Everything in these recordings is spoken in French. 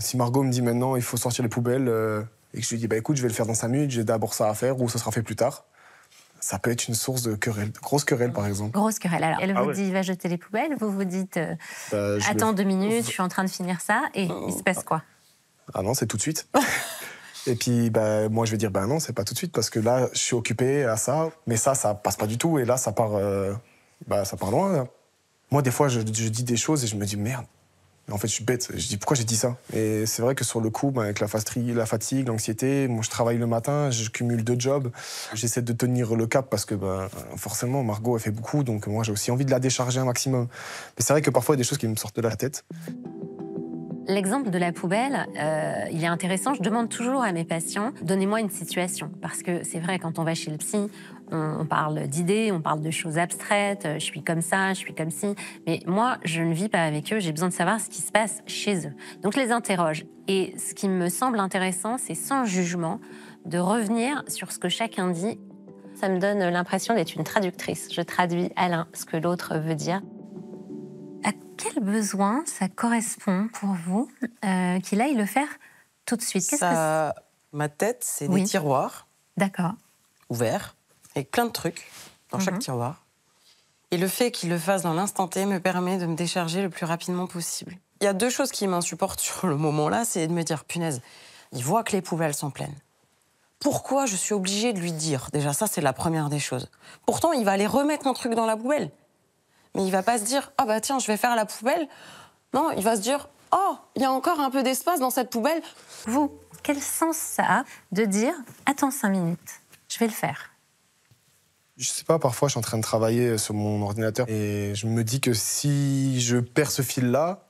Si Margot me dit maintenant il faut sortir les poubelles et que je lui dis bah écoute, je vais le faire dans 5 minutes, j'ai d'abord ça à faire ou ça sera fait plus tard, ça peut être une source de querelle, de grosses querelles par exemple. Grosse querelle. Alors, elle Ah vous ouais. dit va jeter les poubelles, vous vous dites Bah, attends 2 minutes, je suis en train de finir ça, et il se passe quoi? Ah non, c'est tout de suite. Et puis bah, moi je vais dire bah non, c'est pas tout de suite parce que là je suis occupé à ça, mais ça passe pas du tout et là ça part loin. Là. Moi des fois je dis des choses et je me dis merde. En fait, je suis bête. Je dis pourquoi j'ai dit ça. Et c'est vrai que sur le coup, avec la fatigue, l'anxiété, moi je travaille le matin, je cumule 2 jobs. J'essaie de tenir le cap parce que forcément, Margot, elle fait beaucoup, donc moi j'ai aussi envie de la décharger un maximum. Mais c'est vrai que parfois, il y a des choses qui me sortent de la tête. L'exemple de la poubelle, il est intéressant. Je demande toujours à mes patients, donnez-moi une situation. Parce que c'est vrai, quand on va chez le psy, on parle d'idées, on parle de choses abstraites, je suis comme ça, je suis comme ci. Mais moi, je ne vis pas avec eux, j'ai besoin de savoir ce qui se passe chez eux. Donc je les interroge. Et ce qui me semble intéressant, c'est sans jugement, de revenir sur ce que chacun dit. Ça me donne l'impression d'être une traductrice. Je traduis à l'un ce que l'autre veut dire. À quel besoin ça correspond pour vous qu'il aille le faire tout de suite? Ma tête, c'est Oui. des tiroirs D'accord. ouverts, avec plein de trucs dans chaque tiroir. Et le fait qu'il le fasse dans l'instant T me permet de me décharger le plus rapidement possible. Il y a 2 choses qui m'insupportent sur le moment-là, c'est de me dire, punaise, il voit que les poubelles sont pleines. Pourquoi je suis obligée de lui dire? Déjà, ça, c'est la première des choses. Pourtant, il va aller remettre un truc dans la poubelle. Mais il va pas se dire « Ah bah tiens, je vais faire la poubelle ». Non, il va se dire « Oh, il y a encore un peu d'espace dans cette poubelle ». Vous, quel sens ça a de dire « Attends 5 minutes, je vais le faire ». Je sais pas, parfois je suis en train de travailler sur mon ordinateur et je me dis que si je perds ce fil-là,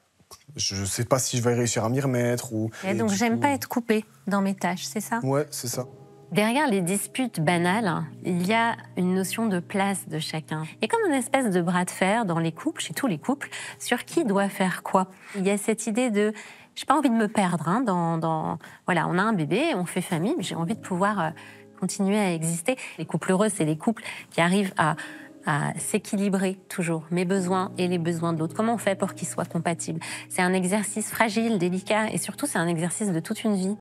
je sais pas si je vais réussir à m'y remettre ou... Et donc j'aime pas être coupée dans mes tâches, c'est ça? Ouais, c'est ça. Derrière les disputes banales, il y a une notion de place de chacun. Il y a comme une espèce de bras de fer dans les couples, chez tous les couples, sur qui doit faire quoi. Il y a cette idée de « j'ai pas envie de me perdre voilà, on a un bébé, on fait famille, mais j'ai envie de pouvoir continuer à exister ». Les couples heureux, c'est les couples qui arrivent à s'équilibrer toujours, mes besoins et les besoins de l'autre. Comment on fait pour qu'ils soient compatibles? C'est un exercice fragile, délicat, et surtout c'est un exercice de toute une vie.